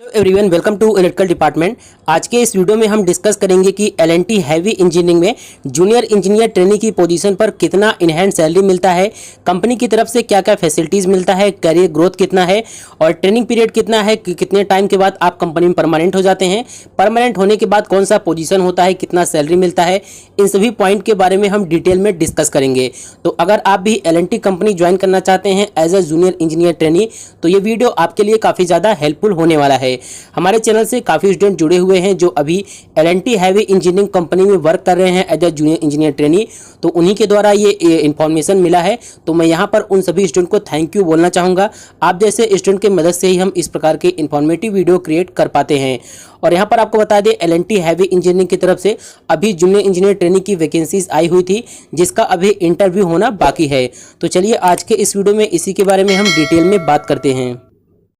Hello everyone, welcome to electrical department. आज के इस वीडियो में हम डिस्कस करेंगे कि एल&टी हैवी इंजीनियरिंग में जूनियर इंजीनियर ट्रेनी की पोजीशन पर कितना इनहैंड सैलरी मिलता है, कंपनी की तरफ से क्या क्या फैसिलिटीज़ मिलता है, करियर ग्रोथ कितना है और ट्रेनिंग पीरियड कितना है, कितने टाइम के बाद आप कंपनी में परमानेंट हो जाते हैं, परमानेंट होने के बाद कौन सा पोजीशन होता है, कितना सैलरी मिलता है, इन सभी पॉइंट के बारे में हम डिटेल में डिस्कस करेंगे। तो अगर आप भी एल&टी कंपनी ज्वाइन करना चाहते हैं as a junior engineer trainee तो ये वीडियो आपके लिए काफ़ी ज़्यादा हेल्पफुल होने वाला है। हमारे चैनल से काफ़ी स्टूडेंट जुड़े हुए हैं जो अभी एल&टी हैवी इंजीनियरिंग कंपनी में वर्क कर रहे हैं as a junior engineer trainee, तो उन्हीं के द्वारा ये इन्फॉर्मेशन मिला है। तो मैं यहाँ पर उन सभी स्टूडेंट को थैंक यू बोलना चाहूँगा। आप जैसे स्टूडेंट की मदद से ही हम इस प्रकार के इन्फॉर्मेटिव वीडियो क्रिएट कर पाते हैं। और यहाँ पर आपको बता दें, एल&टी हैवी इंजीनियरिंग की तरफ से अभी जूनियर इंजीनियर ट्रेनी की वैकेंसीज आई हुई थी जिसका अभी इंटरव्यू होना बाकी है। तो चलिए आज के इस वीडियो में इसी के बारे में हम डिटेल में बात करते हैं।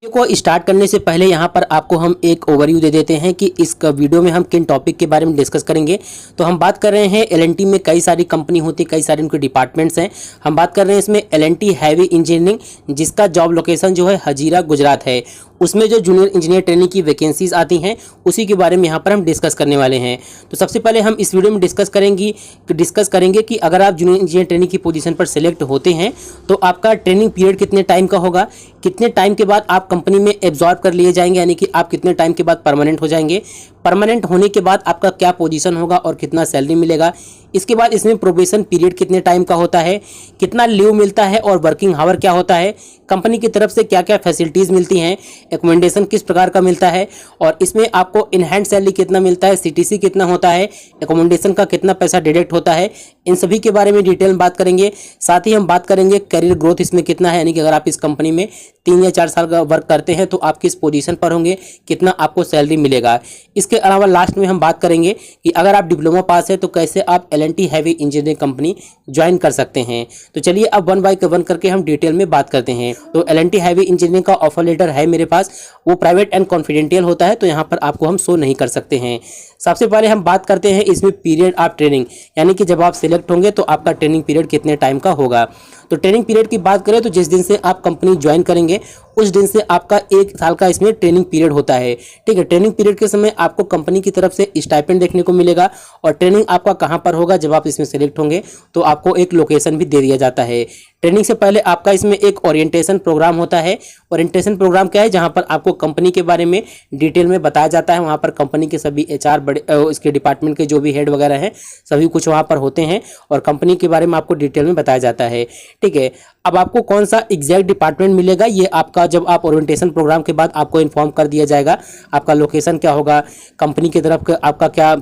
वीडियो को स्टार्ट करने से पहले यहाँ पर आपको हम एक ओवरव्यू दे देते हैं कि इस वीडियो में हम किन टॉपिक के बारे में डिस्कस करेंगे। तो हम बात कर रहे हैं एल&टी में कई सारी कंपनी होती है, कई सारे उनके डिपार्टमेंट्स हैं। हम बात कर रहे हैं इसमें एल&टी हैवी इंजीनियरिंग जिसका जॉब लोकेशन जो है हजीरा गुजरात है, उसमें जो जूनियर इंजीनियर ट्रेनिंग की वैकेंसीज आती हैं उसी के बारे में यहाँ पर हम डिस्कस करने वाले हैं। तो सबसे पहले हम इस वीडियो में डिस्कस करेंगे कि अगर आप जूनियर इंजीनियर ट्रेनिंग की पोजीशन पर सिलेक्ट होते हैं तो आपका ट्रेनिंग पीरियड कितने टाइम का होगा, कितने टाइम के बाद आप कंपनी में एब्जॉर्ब कर लिए जाएंगे, यानी कि आप कितने टाइम के बाद परमानेंट हो जाएंगे, परमानेंट होने के बाद आपका क्या पोजीशन होगा और कितना सैलरी मिलेगा। इसके बाद इसमें प्रोबेशन पीरियड कितने टाइम का होता है, कितना लीव मिलता है और वर्किंग आवर क्या होता है, कंपनी की तरफ से क्या क्या फैसिलिटीज़ मिलती हैं, एकोमोडेशन किस प्रकार का मिलता है और इसमें आपको इन हैंड सैलरी कितना मिलता है, सीटीसी कितना होता है, एकोमोडेशन का कितना पैसा डिडक्ट होता है, इन सभी के बारे में डिटेल में बात करेंगे। साथ ही हम बात करेंगे करियर ग्रोथ इसमें कितना है, यानी कि अगर आप इस कंपनी में 3 या 4 साल का वर्क करते हैं तो आप किस पोजीशन पर होंगे, कितना आपको सैलरी मिलेगा। इसके अलावा लास्ट में हम बात करेंगे कि अगर आप डिप्लोमा पास है तो कैसे आप L&T heavy engineering company join कर सकते हैं। तो चलिए अब वन बाय वन करके हम डिटेल में बात करते हैं। तो एल&टी हैवी इंजीनियरिंग का ऑफर लेटर है मेरे पास, वो प्राइवेट एंड कॉन्फिडेंशियल होता है तो यहाँ पर आपको हम शो नहीं कर सकते हैं। सबसे पहले हम बात करते हैं इसमें पीरियड ऑफ ट्रेनिंग, यानी कि जब आप सिलेक्ट होंगे तो आपका ट्रेनिंग पीरियड कितने टाइम का होगा। तो ट्रेनिंग पीरियड की बात करें तो जिस दिन से आप कंपनी ज्वाइन करेंगे उस दिन से आपका 1 साल का इसमें ट्रेनिंग पीरियड होता है। ठीक है, ट्रेनिंग पीरियड के समय आपको कंपनी की तरफ से स्टाइपेंड देखने को मिलेगा और ट्रेनिंग आपका कहाँ पर होगा, जब आप इसमें सेलेक्ट होंगे तो आपको एक लोकेशन भी दे दिया जाता है। ट्रेनिंग से पहले आपका इसमें एक ओरिएंटेशन प्रोग्राम होता है। ओरिएंटेशन प्रोग्राम क्या है, जहां पर आपको कंपनी के बारे में डिटेल में बताया जाता है। वहां पर कंपनी के सभी एचआर बड़े इसके डिपार्टमेंट के जो भी हेड वगैरह हैं सभी कुछ वहां पर होते हैं और कंपनी के बारे में आपको डिटेल में बताया जाता है। ठीक है, अब आपको कौन सा एग्जैक्ट डिपार्टमेंट मिलेगा ये आपका जब आप ओरिएंटेशन प्रोग्राम के बाद आपको इन्फॉर्म कर दिया जाएगा। आपका लोकेशन क्या होगा, कंपनी की तरफ आपका क्या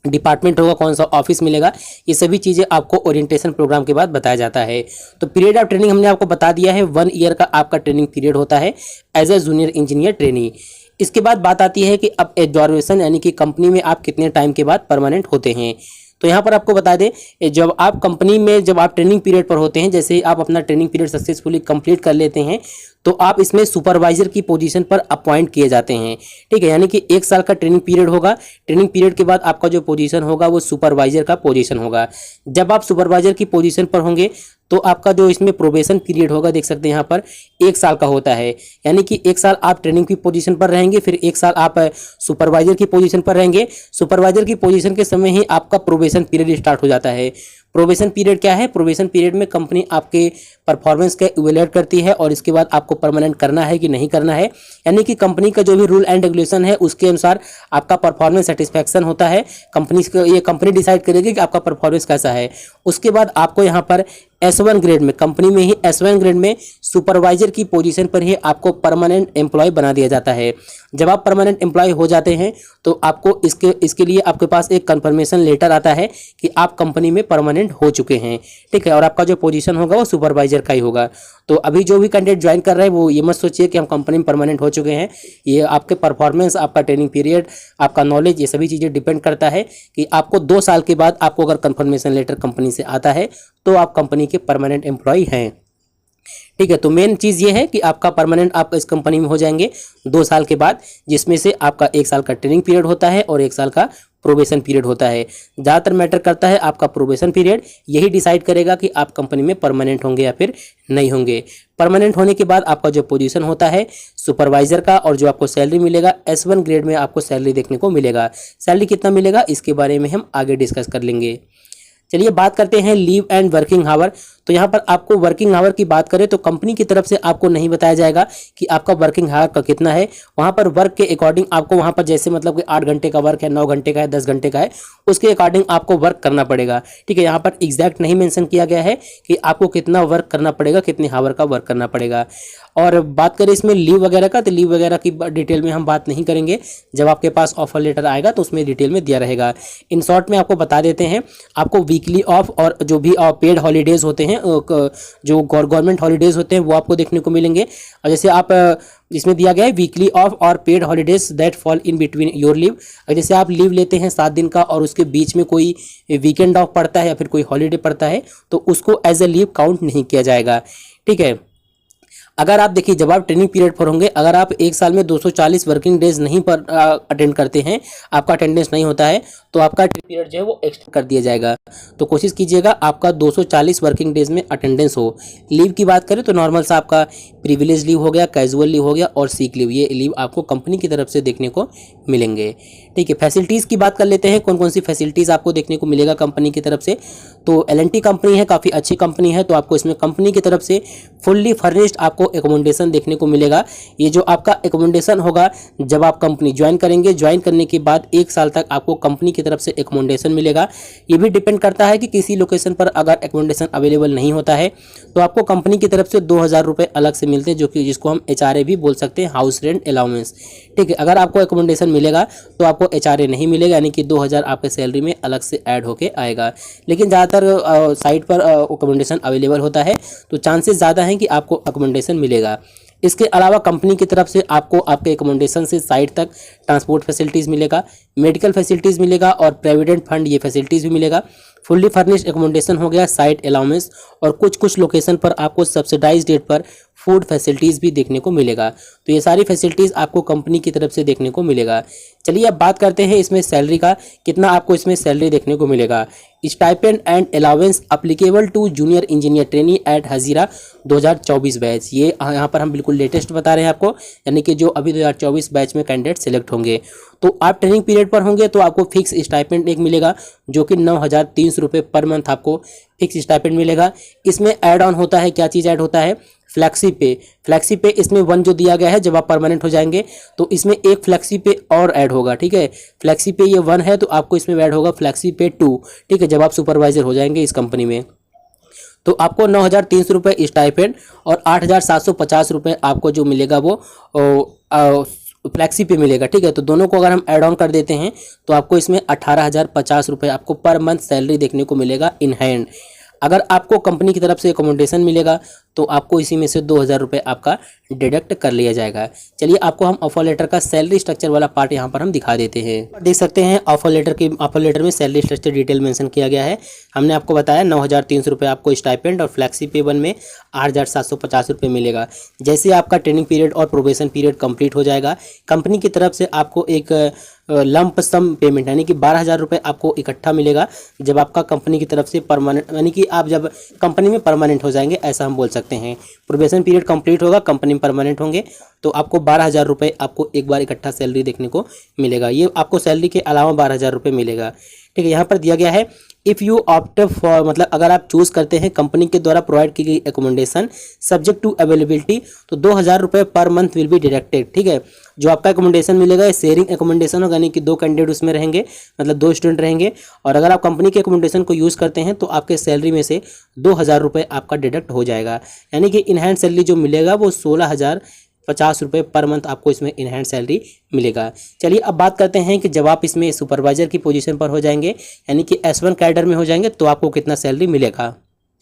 डिपार्टमेंट होगा, कौन सा ऑफिस मिलेगा, ये सभी चीज़ें आपको ओरिएंटेशन प्रोग्राम के बाद बताया जाता है। तो पीरियड ऑफ ट्रेनिंग हमने आपको बता दिया है, 1 ईयर का आपका ट्रेनिंग पीरियड होता है as a junior engineer trainee. इसके बाद बात आती है कि अब एब्जॉर्वेशन, यानी कि कंपनी में आप कितने टाइम के बाद परमानेंट होते हैं। तो यहाँ पर आपको बता दें, जब आप कंपनी में जब आप ट्रेनिंग पीरियड पर होते हैं, जैसे आप अपना ट्रेनिंग पीरियड सक्सेसफुली कंप्लीट कर लेते हैं तो आप इसमें सुपरवाइजर की पोजीशन पर अपॉइंट किए जाते हैं। ठीक है, यानी कि 1 साल का ट्रेनिंग पीरियड होगा। ट्रेनिंग पीरियड के बाद आपका जो पोजीशन होगा वो सुपरवाइजर का पोजीशन होगा। जब आप सुपरवाइजर की पोजीशन पर होंगे तो आपका जो इसमें प्रोबेशन पीरियड होगा, देख सकते हैं यहाँ पर 1 साल का होता है, यानी कि 1 साल आप ट्रेनिंग की पोजीशन पर रहेंगे, फिर 1 साल आप सुपरवाइजर की पोजीशन पर रहेंगे। सुपरवाइजर की पोजीशन के समय ही आपका प्रोबेशन पीरियड स्टार्ट हो जाता है। प्रोबेशन पीरियड क्या है, प्रोबेशन पीरियड में कंपनी आपके परफॉर्मेंस का इवैल्यूएट करती है और इसके बाद आपको परमानेंट करना है कि नहीं करना है, यानी कि कंपनी का जो भी रूल एंड रेगुलेशन है उसके अनुसार आपका परफॉर्मेंस सेटिस्फैक्शन होता है। ये कंपनी डिसाइड करेगी कि आपका परफॉर्मेंस कैसा है। उसके बाद आपको यहाँ पर S1 ग्रेड में, कंपनी में ही S1 ग्रेड में सुपरवाइजर की पोजीशन पर ही आपको परमानेंट एम्प्लॉय बना दिया जाता है। जब आप परमानेंट एम्प्लॉय हो जाते हैं तो आपको इसके लिए आपके पास एक कंफर्मेशन लेटर आता है कि आप कंपनी में परमानेंट हो चुके हैं। ठीक है, और आपका जो पोजीशन होगा वो सुपरवाइजर का ही होगा। तो अभी जो भी कैंडिडेट ज्वाइन कर रहे हैं वो ये मत सोचिए कि हम कंपनी में परमानेंट हो चुके हैं। ये आपके परफॉर्मेंस, आपका ट्रेनिंग पीरियड, आपका नॉलेज, ये सभी चीज़ें डिपेंड करता है कि आपको 2 साल के बाद आपको अगर कंफर्मेशन लेटर कंपनी से आता है तो आप कंपनी के परमानेंट एम्प्लॉय हैं। ठीक है। तो मेन चीज़ ये है कि आपका परमानेंट आप इस कंपनी में हो जाएंगे 2 साल के बाद, जिसमें से आपका 1 साल का ट्रेनिंग पीरियड होता है और 1 साल का प्रोबेशन पीरियड होता है। ज़्यादातर मैटर करता है आपका प्रोबेशन पीरियड, यही डिसाइड करेगा कि आप कंपनी में परमानेंट होंगे या फिर नहीं होंगे। परमानेंट होने के बाद आपका जो पोजीशन होता है सुपरवाइजर का, और जो आपको सैलरी मिलेगा S1 ग्रेड में आपको सैलरी देखने को मिलेगा। सैलरी कितना मिलेगा इसके बारे में हम आगे डिस्कस कर लेंगे। चलिए बात करते हैं लीव एंड वर्किंग आवर। तो यहाँ पर आपको वर्किंग आवर की बात करें तो कंपनी की तरफ से आपको नहीं बताया जाएगा कि आपका वर्किंग आवर का कितना है। वहाँ पर वर्क के अकॉर्डिंग आपको वहाँ पर जैसे मतलब कि 8 घंटे का वर्क है, 9 घंटे का है, 10 घंटे का है, उसके अकॉर्डिंग आपको वर्क करना पड़ेगा। ठीक है, यहाँ पर एग्जैक्ट नहीं मेंशन किया गया है कि आपको कितना वर्क करना पड़ेगा, कितने आवर का वर्क करना पड़ेगा। और बात करें इसमें लीव वगैरह का, तो लीव वगैरह की डिटेल में हम बात नहीं करेंगे। जब आपके पास ऑफर लेटर आएगा तो उसमें डिटेल में दिया रहेगा। इन शॉर्ट में आपको बता देते हैं, आपको वीकली ऑफ और जो भी पेड हॉलीडेज होते हैं, जो गवर्नमेंट हॉलीडेज होते हैं वो आपको देखने को मिलेंगे। और जैसे आप इसमें दिया गया है वीकली ऑफ और paid holidays that fall in between your leave. जैसे आप लीव लेते हैं 7 दिन का और उसके बीच में कोई वीकेंड ऑफ पड़ता है या फिर कोई हॉलीडे पड़ता है तो उसको एज ए लीव काउंट नहीं किया जाएगा। ठीक है, अगर आप देखिए जब आप ट्रेनिंग पीरियड पर होंगे, अगर आप 1 साल में 240 वर्किंग डेज नहीं पर अटेंड करते हैं, आपका अटेंडेंस नहीं होता है, तो आपका ट्रेनिंग पीरियड जो है वो एक्सटेंड कर दिया जाएगा। तो कोशिश कीजिएगा आपका 240 वर्किंग डेज में अटेंडेंस हो। लीव की बात करें तो नॉर्मल सा आपका प्रिविलेज लीव हो गया, कैजुअल लीव हो गया और सीक लीव, ये लीव आपको कंपनी की तरफ से देखने को मिलेंगे। ठीक है, फैसिलिटीज़ की बात कर लेते हैं, कौन कौन सी फैसिलिटीज़ आपको देखने को मिलेगा कंपनी की तरफ से। तो L&T कंपनी है, काफ़ी अच्छी कंपनी है, तो आपको इसमें कंपनी की तरफ से फुल्ली फर्निश्ड आपको एकोमोडेशन देखने को मिलेगा। ये जो आपका एकोमोडेशन होगा जब आप कंपनी ज्वाइन करेंगे, ज्वाइन करने के बाद 1 साल तक आपको कंपनी की तरफ से एकोमोडेशन मिलेगा। ये भी डिपेंड करता है कि किसी लोकेशन पर अगर एकोमोडेशन अवेलेबल नहीं होता है तो आपको कंपनी की तरफ से 2000 रुपये अलग से मिलते हैं, जो कि जिसको हम HRA भी बोल सकते हैं, हाउस रेंट अलाउंस। ठीक है, अगर आपको एकोमोडेशन मिलेगा तो आपको HRA नहीं मिलेगा, यानी कि 2000 आपके सैलरी में अलग से ऐड होके आएगा। लेकिन ज़्यादातर साइट पर अकोमोडेशन अवेलेबल होता है तो चांसेस ज़्यादा हैं कि आपको अकोमोडेशन मिलेगा। इसके अलावा कंपनी की तरफ से आपको आपके एकोमोडेशन से साइट तक ट्रांसपोर्ट फैसिलिटीज़ मिलेगा, मेडिकल फैसिलिटीज़ मिलेगा और प्रोविडेंट फंड ये फैसिलिटीज़ भी मिलेगा। फुल्ली फर्निश्ड एकोमोडेशन हो गया, साइट अलाउंस, और कुछ लोकेशन पर आपको सब्सिडाइज रेट पर फूड फैसिलिटीज़ भी देखने को मिलेगा। तो ये सारी फैसिलिटीज़ आपको कंपनी की तरफ से देखने को मिलेगा। चलिए अब बात करते हैं इसमें सैलरी का, कितना आपको इसमें सैलरी देखने को मिलेगा। Stipend and allowance applicable to junior engineer trainee at Hazira 2024 batch, ये यहाँ पर हम बिल्कुल लेटेस्ट बता रहे हैं आपको, यानी कि जो अभी 2024 बैच में कैंडिडेट सेलेक्ट होंगे। तो आप ट्रेनिंग पीरियड पर होंगे तो आपको फिक्स स्टाइपेंड एक मिलेगा जो कि 9300 रुपये पर मंथ आपको फिक्स स्टाइपेंड मिलेगा। इसमें ऐड ऑन होता है, क्या चीज़ ऐड होता है, फ्लैक्सी पे। फ्लैक्सी पे इसमें 1 जो दिया गया है, जब आप परमानेंट हो जाएंगे तो इसमें एक फ्लैक्सी पे और ऐड होगा। ठीक है, फ्लैक्सी पे ये 1 है तो आपको इसमें ऐड होगा फ्लैक्सी पे 2। ठीक है, जब आप सुपरवाइजर हो जाएंगे इस कंपनी में तो आपको 9300 रुपये स्टाइपेंड और 8750 रुपये आपको जो मिलेगा वो फ्लैक्सी पे मिलेगा। ठीक है, तो दोनों को अगर हम ऐड ऑन कर देते हैं तो आपको इसमें 18,050 रुपये आपको पर मंथ सैलरी देखने को मिलेगा इन हैंड। अगर आपको कंपनी की तरफ से अकोमोडेशन मिलेगा तो आपको इसी में से 2000 रुपये आपका डिडक्ट कर लिया जाएगा। चलिए आपको हम ऑफर लेटर का सैलरी स्ट्रक्चर वाला पार्ट यहाँ पर हम दिखा देते हैं। देख सकते हैं ऑफर लेटर में सैलरी स्ट्रक्चर डिटेल मेंशन किया गया है। हमने आपको बताया 9300 रुपये आपको स्टाइपेंड और फ्लैक्सी पे 1 में 8750 रुपये मिलेगा। जैसे आपका ट्रेनिंग पीरियड और प्रोबेशन पीरियड कंप्लीट हो जाएगा, कंपनी की तरफ से आपको एक लंप सम पेमेंट यानी कि 12,000 रुपये आपको इकट्ठा मिलेगा जब आपका कंपनी की तरफ से परमानेंट, यानी कि आप जब कंपनी में परमानेंट हो जाएंगे, ऐसा हम बोल सकते हैं। प्रोबेशन पीरियड कंप्लीट होगा, कंपनी में परमानेंट होंगे तो आपको 12,000 रुपये आपको एक बार इकट्ठा सैलरी देखने को मिलेगा। ये आपको सैलरी के अलावा 12,000 रुपये मिलेगा। ठीक है, यहाँ पर दिया गया है इफ़ यू ऑप्ट फॉर, मतलब अगर आप चूज़ करते हैं कंपनी के द्वारा प्रोवाइड की गई एकोमोडेशन सब्जेक्ट टू अवेलेबिलिटी तो 2000 रुपये per month will be deducted. ठीक है, जो आपका एकोमोडेशन मिलेगा शेयरिंग एकोमोडेशन होगा, यानी कि 2 कैंडिडेट उसमें रहेंगे, मतलब 2 स्टूडेंट रहेंगे। और अगर आप कंपनी के एकोमोडेशन को यूज़ करते हैं तो आपके सैलरी में से 2000 रुपये आपका डिडक्ट हो जाएगा, यानी कि इन हैंड सैलरी जो मिलेगा वो 16,050 रुपये पर मंथ आपको इसमें इन हैंड सैलरी मिलेगा। चलिए अब बात करते हैं कि जब आप इसमें सुपरवाइजर की पोजीशन पर हो जाएंगे, यानी कि S1 कैडर में हो जाएंगे, तो आपको कितना सैलरी मिलेगा।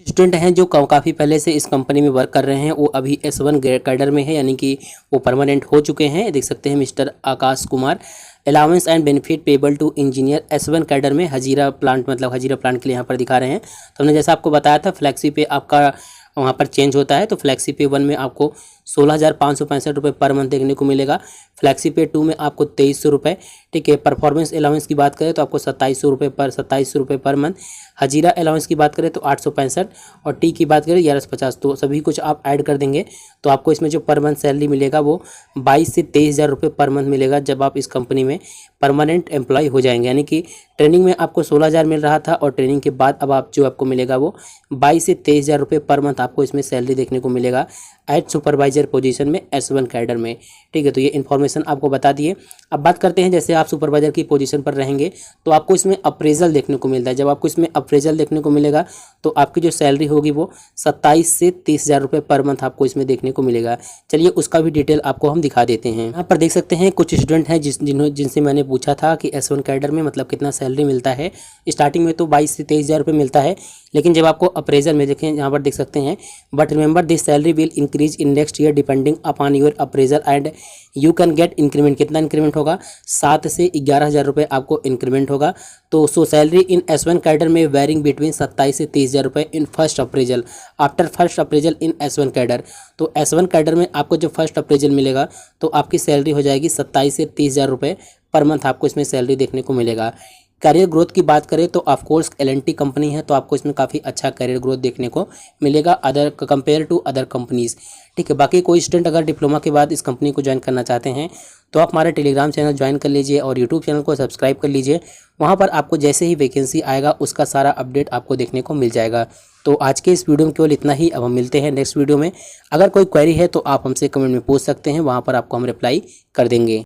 स्टूडेंट हैं जो काफ़ी पहले से इस कंपनी में वर्क कर रहे हैं, वो अभी S1 कैडर में है, यानी कि वो परमानेंट हो चुके हैं। देख सकते हैं mister Akash Kumar. Allowance and benefit payable to engineer S1 cadre में हजीरा प्लांट, मतलब हजीरा प्लांट के लिए यहाँ पर दिखा रहे हैं। तो हमने जैसा आपको बताया था फ्लैक्सी पे आपका वहाँ पर चेंज होता है। तो फ्लैक्सी पे 1 में आपको 16,565 रुपये पर मंथ देखने को मिलेगा। फ्लैक्सी पे 2 में आपको 2300 रुपये, ठीक है। परफॉर्मेंस अलाउंस की बात करें तो आपको 2700 रुपये पर मंथ। हजीरा अलाउंस की बात करें तो 865 और टी की बात करें 1150। तो सभी कुछ आप ऐड कर देंगे तो आपको इसमें जो पर मंथ सैलरी मिलेगा वो 22 से 23,000 रुपये पर मंथ मिलेगा जब आप इस कंपनी में परमानेंट एम्प्लॉय हो जाएंगे। यानी कि ट्रेनिंग में आपको 16,000 मिल रहा था और ट्रेनिंग के बाद अब आपको मिलेगा वो 22 से 23,000 रुपये पर मंथ आपको इसमें सैलरी देखने को मिलेगा एज सुपरवाइजर पोजीशन में S1 कैडर में, ठीक है। तो ये इन्फॉर्मेशन आपको बता दिए। अब बात करते हैं जैसे आप सुपरवाइजर की पोजीशन पर रहेंगे तो आपको इसमें अप्रेजल देखने को मिलता है। जब आपको इसमें अप्रेजल देखने को मिलेगा तो आपकी जो सैलरी होगी वो 27 से 30,000 रुपये पर मंथ आपको इसमें देखने को मिलेगा। चलिए उसका भी डिटेल आपको हम दिखा देते हैं। यहाँ पर देख सकते हैं कुछ स्टूडेंट हैं जिनसे मैंने पूछा था कि S1 कैडर में मतलब कितना सैलरी मिलता है। स्टार्टिंग में तो 22 से 23,000 रुपये मिलता है, लेकिन जब आपको अप्रेजल में देखें यहाँ पर देख सकते हैं but remember this salary will increase in next year depending upon your appraisal and you can get increment. कितना इंक्रीमेंट होगा? 7 से 11,000 रुपये आपको इंक्रीमेंट होगा। तो सैलरी इन S1 कैडर में वेरिंग बिटवीन 27 से 30,000 रुपये in first appraisal after first appraisal in S1 cadre. तो S1 कैडर में आपको जब फर्स्ट अप्रेजल मिलेगा तो आपकी सैलरी हो जाएगी 27 से 30,000 रुपये पर मंथ आपको इसमें सैलरी देखने को मिलेगा। करियर ग्रोथ की बात करें तो ऑफकोर्स L&T कंपनी है तो आपको इसमें काफ़ी अच्छा करियर ग्रोथ देखने को मिलेगा other compare to other companies, ठीक है। बाकी कोई स्टूडेंट अगर डिप्लोमा के बाद इस कंपनी को ज्वाइन करना चाहते हैं तो आप हमारे टेलीग्राम चैनल ज्वाइन कर लीजिए और यूट्यूब चैनल को सब्सक्राइब कर लीजिए। वहाँ पर आपको जैसे ही वैकेंसी आएगा उसका सारा अपडेट आपको देखने को मिल जाएगा। तो आज के इस वीडियो में केवल इतना ही। अब हम मिलते हैं नेक्स्ट वीडियो में। अगर कोई क्वेरी है तो आप हमसे कमेंट में पूछ सकते हैं, वहाँ पर आपको हम रिप्लाई कर देंगे।